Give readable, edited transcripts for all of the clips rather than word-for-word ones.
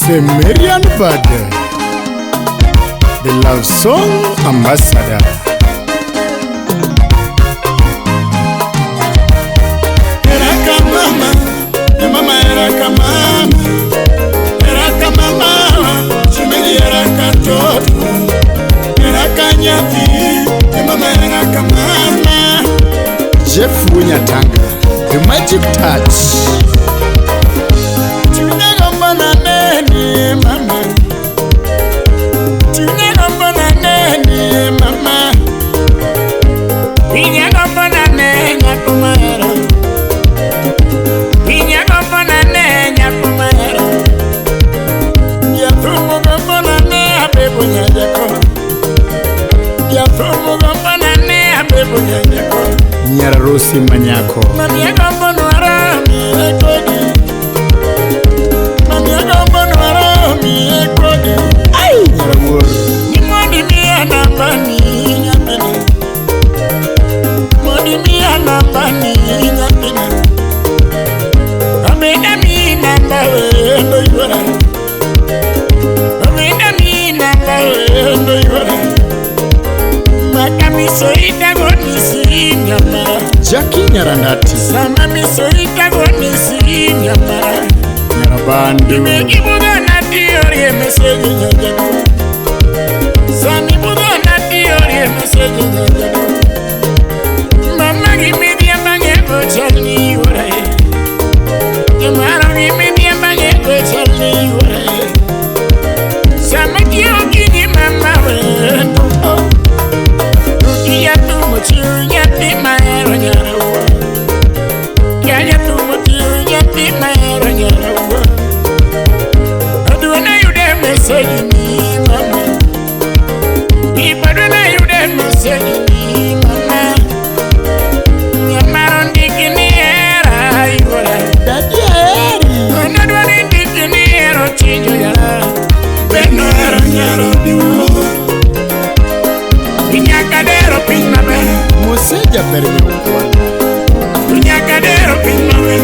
Semerian Bade, the love song ambassador. Eraka mama, mama eraka mama, eraka mama, chimeli eraka toto, eraka nyafi, mama eraka mama. Jeff Winyatanga, the magic touch. Mama, tunyega mbona nene mama, winyega mbona nenya kumara, winyega mbona nenya kumara, yafumu mbona ne abebo nyajako, yafumu mbona ne abebo nyajako, Nyararosi Manyako, mamiega mbona warami ekodi. Ay, ni modi mia namba ni nyapene, modi mia namba ni nyapene, amena mi namba wendo yora, amena mi namba wendo yora, makami soita goni si nyamara, Jackie Nyarandati, sama mi soita goni si nyamara, Nyarabandu, imekibuga na diori message nyajako, sani buga na diori message nyajako, mama gimi dia bange go chalni urai, yamara gimi dia bange go chalni urai, sama kiyo kini mama wendo, rukiya tu mochiu nyati maero nyarawa, kaya tu mochiu nyati maero nyarawa. Message me, mama. People don't know you that message me, mama. Yamaron dikiniera, you are that year. I'm not running dikiniera, change your Beno Aranyaro, Pinyakadero, Pinnabe, Moseja Perino, Pinyakadero, Pinnabe,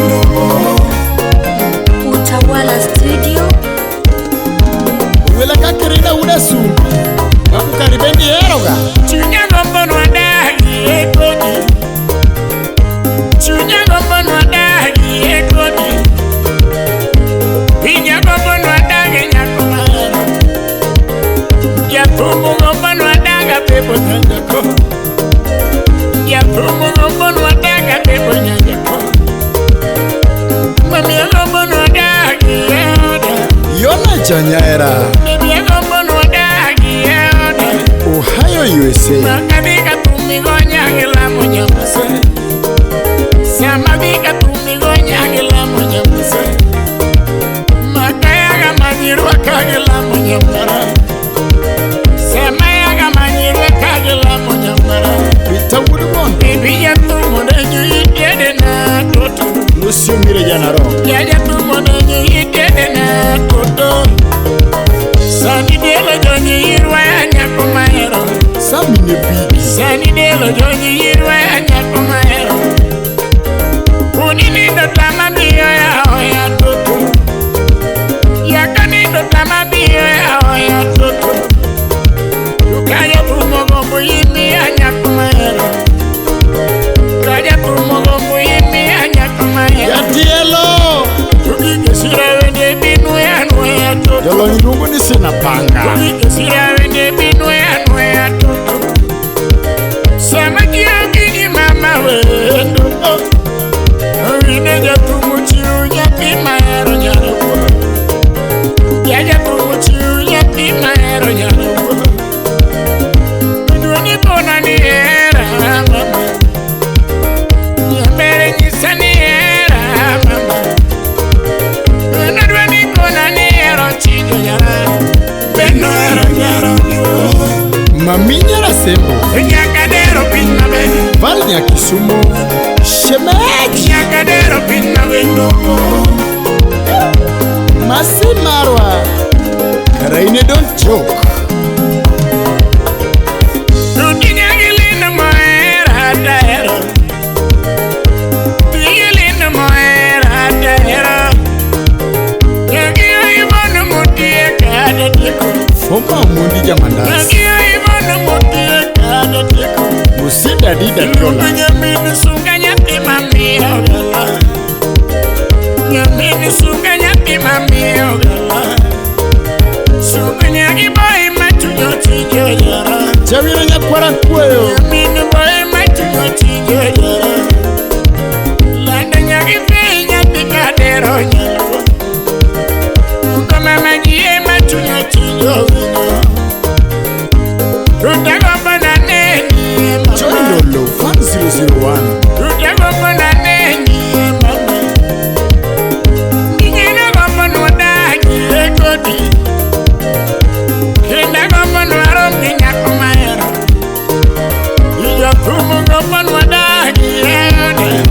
Utawala Studio. Wela kakirina unasumbi wakukaribeni eroga Chunyago mbono wadagi ekodi, chunyago mbono wadagi ekodi, winyago mbono wadagi nyakumara, yapumu mbono wadaga pepo nyajako, yapumu mbono wadaga pepo nyajako, mami yago mbono wadagi eroda, Yona Janyaera, Ohio, USA. Makabika tumigonya kila moja mse, samabika tumigonya kila moja mse, makayaga manyirwa kagila moja mara, semayaga manyirwa kagila moja mara. Peter Woodbone, bibi ya tumodenyu yitede na toto, Lucio Mirejanaro, ya tumodenyu yitede na toto, sani delo jonyi yirwa ya nyakumayero. Sami Nebi, Sani delo jonyi yirwa ya nyakumayero. Unini do tama biyo ya oya toto, yakani do tama biyo ya oya toto, Kaya tumogombo yimi ya nyakumayero, Kaya tumogombo yimi ya nyakumayero. Yatielo, Tukike sira wende binu ya nwe ya toto, Jolo nyungu ni sina panga, Tukike sira wende binu ya nwe ya toto, sama kiyo kini mama wendo, Wine jatumuchiu nyati maero nyarawa, Ya jatumuchiu nyati maero nyarawa, Ndwani bona ni era mama, Nyambere nyisa ni era mama, Ndwani bona ni era chijo nyara, Beno era nyara Mami Nyarasembo, Nyakadero Pinnabe, Valnya Kisumu, Shemeji, Nyakadero Pinnabe ndogo, Masi Marwa, Karaine don't joke. Nyagilina moera daero, Nyagilina moera daero, Nyamini sunga nyapi mami ogala Sunga nyagi boy machunyo tijo yara Jawira nyakwara kweyo Nyamini boy machunyo tijo yara Landa nyagi fi nyapi kadero nyalwa Munga mama jie machunyo tijo wino Ruta gomba na neni mama Johnny Lolo, fan 001 Ruta gomba na neni mama Nigina gomba nwada jie kodi Kenda gomba nwaro mginya kumayera Ija kumu gomba nwada jie kodi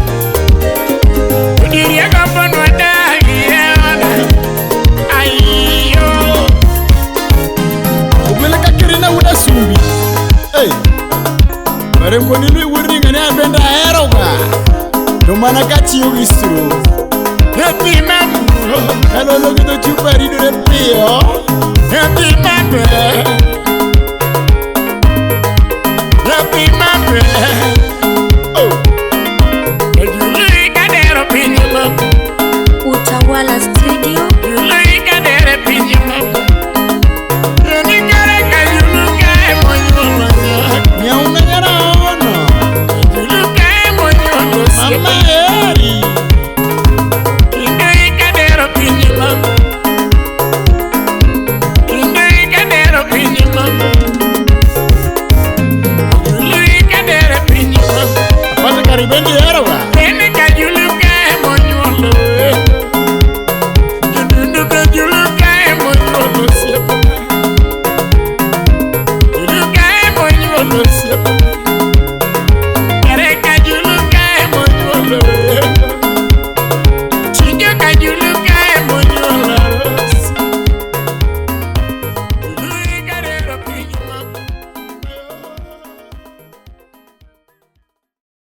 Kudiria gomba nwada jie kodi Ayo Umeleka kirina uda sumbi Hey Marembo nilui uringa ni abenda aeroga Domana kati yu gistro Happy mamu Hello logi to chupa ridu repio Happy mamu Happy mamu Oh Jului kadero pinyi mamu Utawala Studio. Jului kadere pinyi mamu Yoni kare ka juluka emonyolo Nyauna nyara ono Juluka emonyolo Mama eri Jului kadero pinyi mamu Jului kadero pinyi mamu Jului kadere pinyi mamu Pata karibendi eroga Bene ka juluka emonyolo Judundu ka juluka emonyolo siapa Juluka emonyolo siapa Kare ka juluka emonyolo